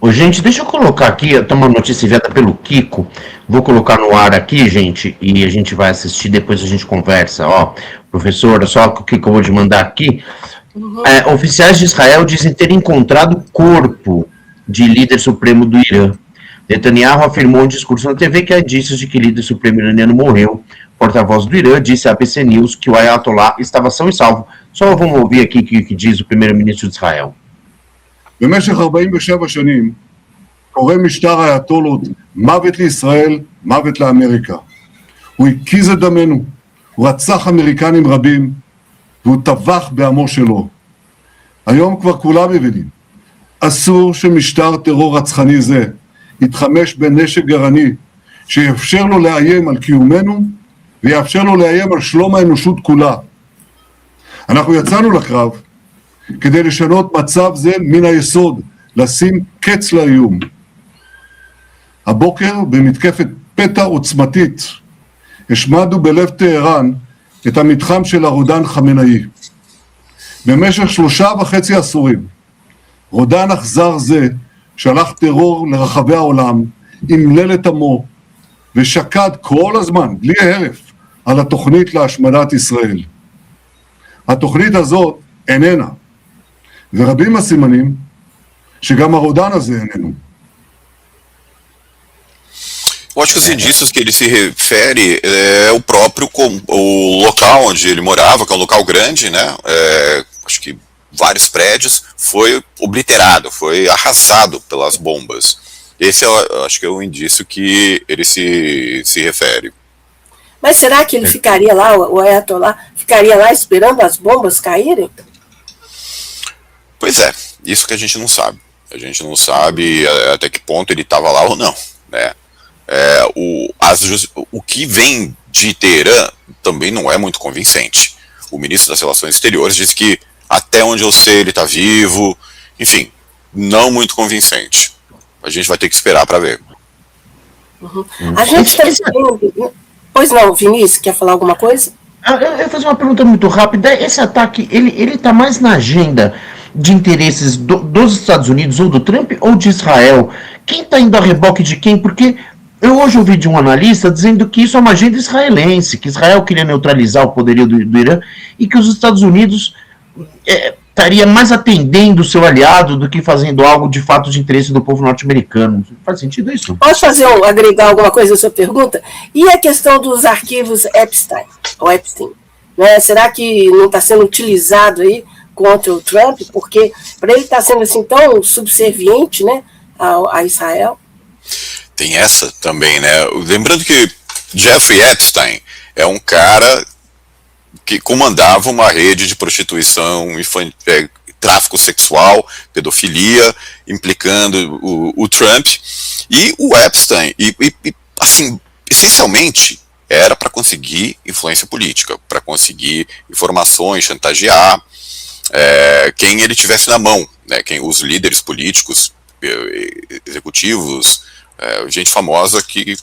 Ô, gente, deixa eu colocar aqui, tem uma notícia enviada pelo Kiko. Vou colocar no ar aqui, gente, e a gente vai assistir, depois a gente conversa. Ó, professora, só o que eu vou te mandar aqui. Oficiais de Israel dizem ter encontrado o corpo de líder supremo do Irã. Netanyahu afirmou em discurso na TV que há indícios de que o líder supremo iraniano morreu. Porta-voz do Irã disse à ABC News que o Ayatollah estava são e salvo. Só vamos ouvir aqui o que diz o primeiro-ministro de Israel. במשך 47 שנים קורא משטר האייתולות מוות לישראל, מוות לאמריקה. הוא הקיז את דמנו, הוא רצח אמריקנים רבים, והוא טבח בעמו שלו. היום כבר כולם מבינים, אסור שמשטר טרור רצחני זה יתחמש בנשק גרעיני, שיאפשר לו לאיים על קיומנו, ויאפשר לו לאיים על שלום האנושות כולה. אנחנו יצאנו לקרב, כדי לשנות מצב זה מן היסוד, לשים קץ לאיום. הבוקר במתקפת פתע עוצמתית, השמדנו בלב טהרן את המתחם של הרודן חמינאי. במשך 3.5 עשורים, רודן אכזר זה שלח טרור לרחבי העולם, אמלל את עמו, ושקד כל הזמן, בלי הרף, על התוכנית להשמדת ישראל. התוכנית הזאת איננה. ורבים הסימנים שגם הרודן הזה איננו. Eu acho que os indícios que ele se refere é o próprio o local onde ele morava, que é um local grande, né? Acho que vários prédios, foi obliterado, foi arrasado pelas bombas. Esse acho que é o indício que ele se refere. Mas será que ele ficaria lá, o Ayatollah, ficaria lá esperando as bombas caírem? Pois é, isso que a gente não sabe. A gente não sabe até que ponto ele estava lá ou não, né? O que vem de Teherã também não é muito convincente. O ministro das Relações Exteriores disse que até onde eu sei ele está vivo, enfim, não muito convincente. A gente vai ter que esperar para ver. A gente está vendo... Pois não, Vinícius, quer falar alguma coisa? Eu ia fazer uma pergunta muito rápida. Esse ataque, ele está mais na agenda de interesses dos Estados Unidos ou do Trump ou de Israel? Quem está indo a reboque de quem? Porque eu hoje ouvi de um analista dizendo que isso é uma agenda israelense, que Israel queria neutralizar o poderio do Irã e que os Estados Unidos estaria mais atendendo o seu aliado do que fazendo algo de fato de interesse do povo norte-americano. Faz sentido isso? Posso agregar alguma coisa à sua pergunta? E a questão dos arquivos Epstein, né? Será que não está sendo utilizado aí contra o Trump? Porque para ele estar sendo assim tão subserviente, né, a Israel? Tem essa também, né? Lembrando que Jeffrey Epstein é um cara que comandava uma rede de prostituição, tráfico sexual, pedofilia, implicando o Trump. E o Epstein, assim, essencialmente, era para conseguir influência política, para conseguir informações, chantagear quem ele tivesse na mão, né? Os líderes políticos, executivos, gente famosa que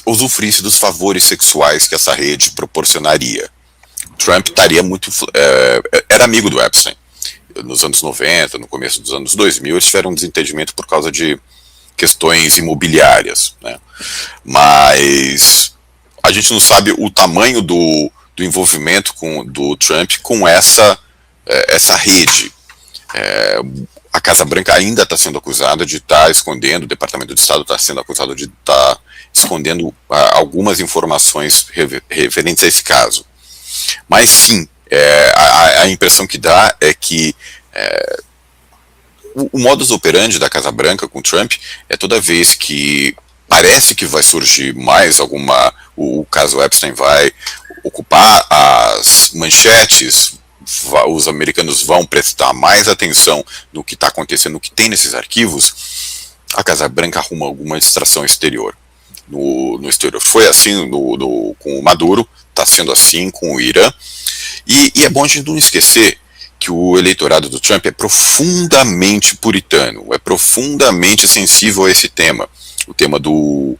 usufruísse dos favores sexuais que essa rede proporcionaria. Trump estaria era amigo do Epstein. Nos anos 90, no começo dos anos 2000, eles tiveram um desentendimento por causa de questões imobiliárias, né? Mas a gente não sabe o tamanho do envolvimento do Trump com essa rede. A Casa Branca ainda está sendo acusada de estar escondendo, o Departamento de Estado está sendo acusado de estar escondendo algumas informações referentes a esse caso. Mas sim, a impressão que dá é que o modus operandi da Casa Branca com Trump é toda vez que parece que vai surgir mais o caso Epstein vai ocupar as manchetes, os americanos vão prestar mais atenção no que está acontecendo, no que tem nesses arquivos, a Casa Branca arruma alguma distração exterior. No exterior. Foi assim com o Maduro, está sendo assim com o Irã. E é bom a gente não esquecer que o eleitorado do Trump é profundamente puritano, é profundamente sensível a esse tema. O tema do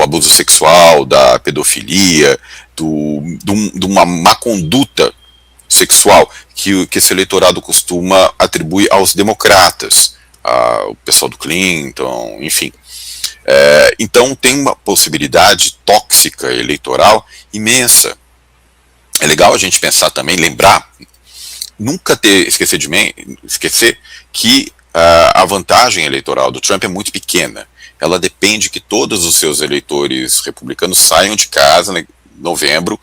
abuso sexual, da pedofilia, de uma má conduta sexual, que esse eleitorado costuma atribuir aos democratas, o pessoal do Clinton, enfim. Então tem uma possibilidade tóxica eleitoral imensa. É legal a gente pensar também, lembrar, nunca esquecer que a vantagem eleitoral do Trump é muito pequena. Ela depende que todos os seus eleitores republicanos saiam de casa em novembro,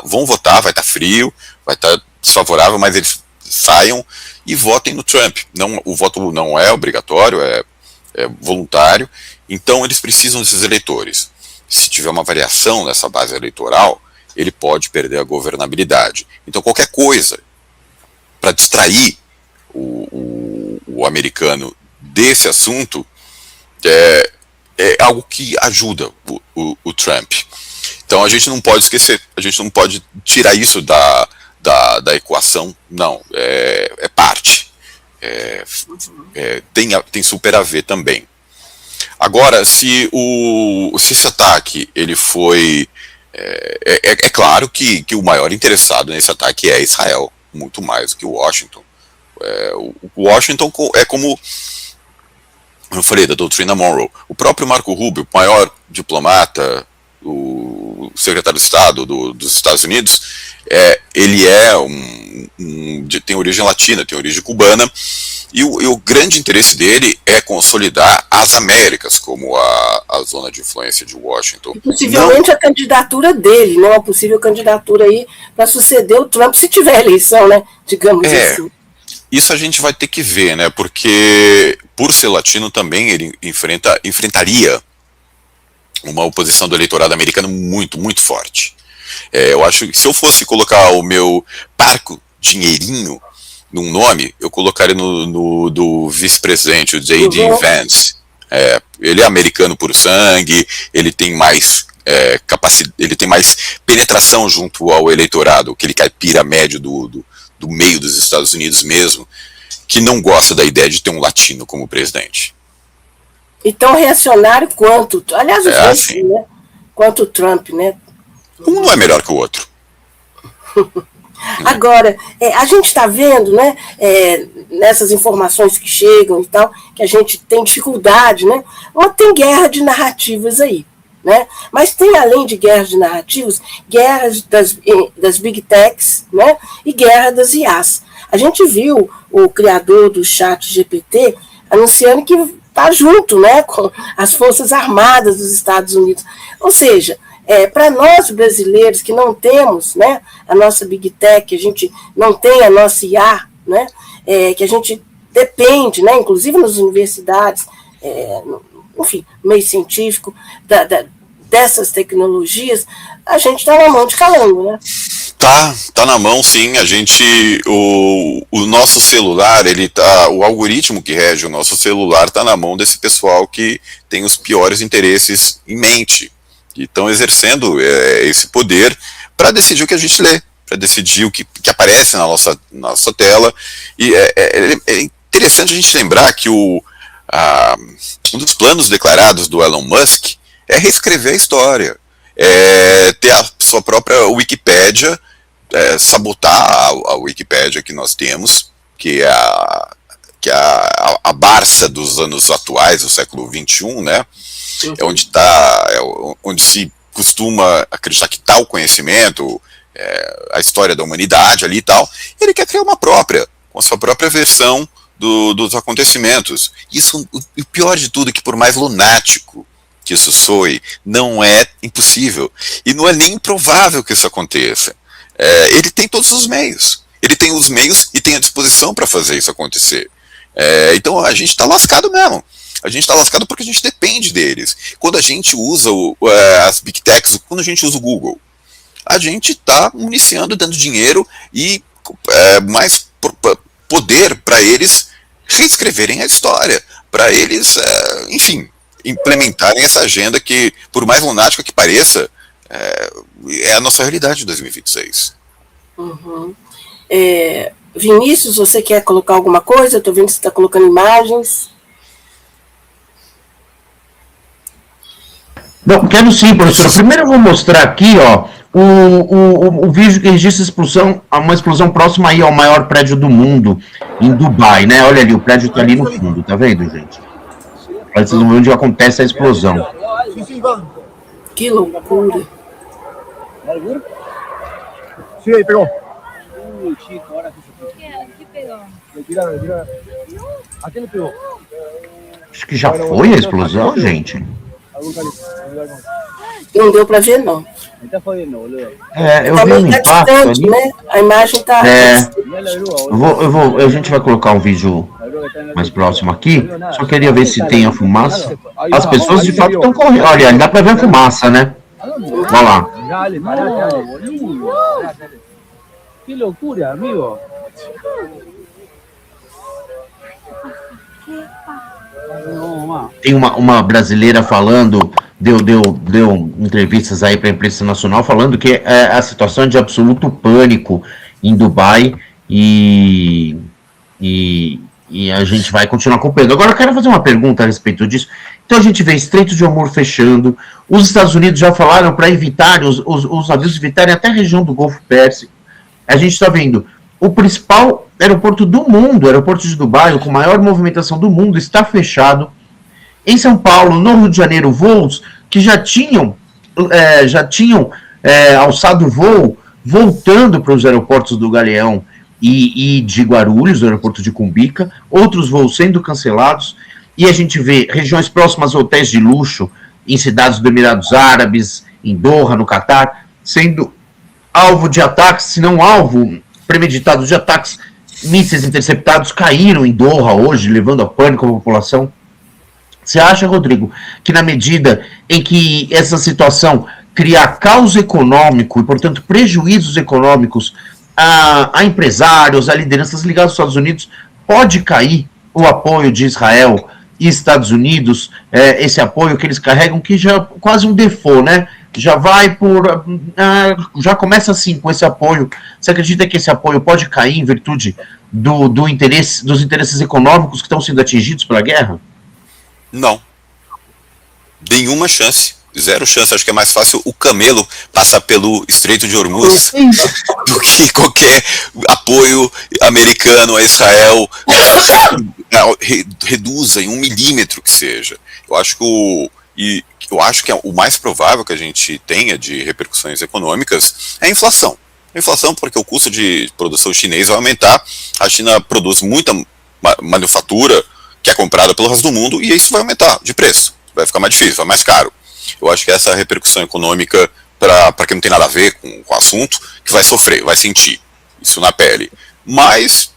vão votar, vai estar frio, vai estar desfavorável, mas eles saiam e votem no Trump. O voto não é obrigatório, é voluntário, então eles precisam desses eleitores. Se tiver uma variação nessa base eleitoral, ele pode perder a governabilidade. Então qualquer coisa para distrair o americano desse assunto é algo que ajuda o Trump. Então a gente não pode esquecer, a gente não pode tirar isso da equação, não, é parte. Tem super a ver também. Agora, se esse ataque ele foi... É claro que o maior interessado nesse ataque é Israel, muito mais do que o Washington. O Washington é como eu falei da doutrina Monroe. O próprio Marco Rubio, o maior diplomata, o secretário de Estado dos Estados Unidos, ele tem origem latina, tem origem cubana, e o grande interesse dele é consolidar as Américas como a zona de influência de Washington. E possivelmente a candidatura dele, né? Uma possível candidatura aí para suceder o Trump se tiver eleição, né? Digamos assim. Isso a gente vai ter que ver, né? Porque por ser latino também ele enfrentaria uma oposição do eleitorado americano muito, muito forte. Eu acho que se eu fosse colocar o meu parco dinheirinho num nome, eu colocaria no do vice-presidente, o J.D. Vance. Ele é americano por sangue, ele tem mais ele tem mais penetração junto ao eleitorado, aquele caipira médio do meio dos Estados Unidos mesmo, que não gosta da ideia de ter um latino como presidente. E tão reacionário quanto, aliás, os dois, né? Quanto o Trump, né? Um não é melhor que o outro. Agora, a gente está vendo, né, nessas informações que chegam e tal, que a gente tem dificuldade, né? Tem guerra de narrativas aí, né? Mas tem, além de guerras de narrativas, guerras das big techs, né? E guerra das IAs. A gente viu o criador do chat GPT anunciando que está junto, né, com as Forças Armadas dos Estados Unidos. Ou seja, para nós brasileiros que não temos, né, a nossa Big Tech, que a gente não tem a nossa IA, né, que a gente depende, né, inclusive nas universidades, enfim, meio científico, dessas tecnologias, a gente está na mão de calango, né? Tá na mão, sim. O nosso celular, o algoritmo que rege o nosso celular está na mão desse pessoal que tem os piores interesses em mente, que estão exercendo esse poder para decidir o que a gente lê, para decidir o que aparece na nossa tela. E é interessante a gente lembrar que um dos planos declarados do Elon Musk é reescrever a história, ter a sua própria Wikipédia, sabotar a Wikipédia que nós temos, que é a Barça dos anos atuais, do século XXI, né? É onde se costuma acreditar que tal conhecimento, a história da humanidade ali e tal, ele quer criar uma própria, com a sua própria versão dos acontecimentos. Isso, o pior de tudo é que, por mais lunático que isso soe, não é impossível, e não é nem improvável que isso aconteça. Ele tem todos os meios, ele tem os meios e tem a disposição para fazer isso acontecer. Então a gente está lascado mesmo. A gente está lascado porque a gente depende deles. Quando a gente usa as Big Techs, quando a gente usa o Google, a gente está municiando, dando dinheiro e mais poder para eles reescreverem a história, para eles, enfim, implementarem essa agenda que, por mais lunática que pareça, é a nossa realidade de 2026. Uhum. Vinícius, você quer colocar alguma coisa? Eu estou vendo que você está colocando imagens. Não, quero sim, professor. Primeiro eu vou mostrar aqui, ó, o vídeo que registra uma explosão próxima aí ao maior prédio do mundo, em Dubai, né? Olha ali, o prédio tá ali no fundo, tá vendo, gente? Aí vocês vão ver onde acontece a explosão. Que loucura. Sí, ahí pegó. Uy, chico, ahora sí se fue. ¿Qué pegó? Le tiraron, le tiraron. ¿A qué le pegó? Acho que já foi a explosão, gente. Algún calibre. Não deu para ver, não. Me está jodiendo, boludo. Eu Tá vi um muito impacto distante, ali. né? A imagem tá. Mirá la grúa, boludo. A gente vai colocar um vídeo La grúa que está en el mais techo. próximo aqui. No veo nada. Só queria ver se tem a fumaça. Ahí As va, pessoas ahí de se fato vio. estão correndo. Olha, dá pra ver a fumaça, né? ¿A dónde? Olha lá. Dale, parate, boludo. Parate. Qué locura, amigo. No, mamá. Tem uma brasileira falando, deu entrevistas aí para a imprensa nacional falando que a situação é de absoluto pânico em Dubai e a gente vai continuar acompanhando. Agora eu quero fazer uma pergunta a respeito disso. Então a gente vê Estreito de Hormuz fechando, os Estados Unidos já falaram para evitar, os navios evitarem até a região do Golfo Pérsico. A gente está vendo o principal aeroporto do mundo, o aeroporto de Dubai, com maior movimentação do mundo, está fechado. Em São Paulo, no Rio de Janeiro, voos que já tinham alçado voo, voltando para os aeroportos do Galeão e de Guarulhos, do aeroporto de Cumbica, outros voos sendo cancelados, e a gente vê regiões próximas a hotéis de luxo, em cidades do Emirados Árabes, em Doha, no Catar, sendo alvo de ataques, se não alvo premeditado de ataques. Mísseis interceptados caíram em Doha hoje, levando a pânico a população. Você acha, Rodrigo, que na medida em que essa situação criar caos econômico e, portanto, prejuízos econômicos a empresários, a lideranças ligadas aos Estados Unidos, pode cair o apoio de Israel e Estados Unidos, esse apoio que eles carregam, que já é quase um default, né? Já vai já começa assim com esse apoio. Você acredita que esse apoio pode cair em virtude dos interesses econômicos que estão sendo atingidos pela guerra? Não. Nenhuma chance. Zero chance. Acho que é mais fácil o camelo passar pelo Estreito de Hormuz do que qualquer apoio americano a Israel reduza em 1 milímetro que seja. Eu acho que o mais provável que a gente tenha de repercussões econômicas é a inflação. A inflação porque o custo de produção chinês vai aumentar. A China produz muita manufatura que é comprada pelo resto do mundo e isso vai aumentar de preço. Vai ficar mais difícil, vai mais caro. Eu acho que essa repercussão econômica, para quem não tem nada a ver com o assunto, que vai sofrer, vai sentir isso na pele. Mas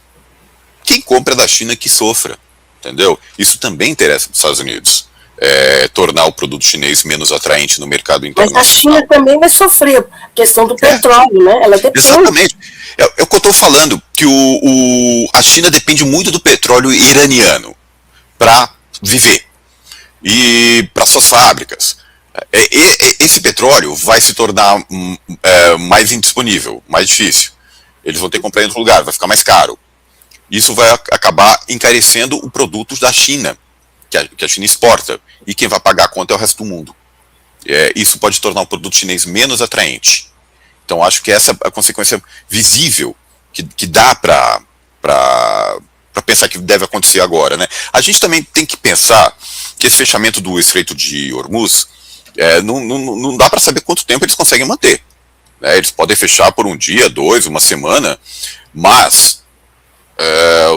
quem compra da China que sofra, entendeu? Isso também interessa para os Estados Unidos. Tornar o produto chinês menos atraente no mercado internacional. Mas a China também vai sofrer a questão do petróleo, né? Ela depende. Exatamente. É o que eu estou falando, que a China depende muito do petróleo iraniano para viver e para suas fábricas. Esse petróleo vai se tornar mais indisponível, mais difícil. Eles vão ter que comprar em outro lugar, vai ficar mais caro. Isso vai acabar encarecendo o produto da China, que a China exporta, e quem vai pagar a conta é o resto do mundo. Isso pode tornar o produto chinês menos atraente. Então acho que essa é a consequência visível que dá para pensar que deve acontecer agora, né? A gente também tem que pensar que esse fechamento do Estreito de Hormuz não dá para saber quanto tempo eles conseguem manter. Né? Eles podem fechar por um dia, 2, uma semana, mas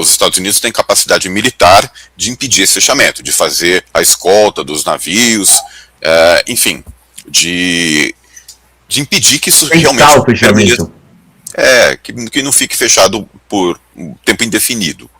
os Estados Unidos têm capacidade militar de impedir esse fechamento, de fazer a escolta dos navios, enfim, de impedir que isso realmente o fechamento. Que não fique fechado por um tempo indefinido.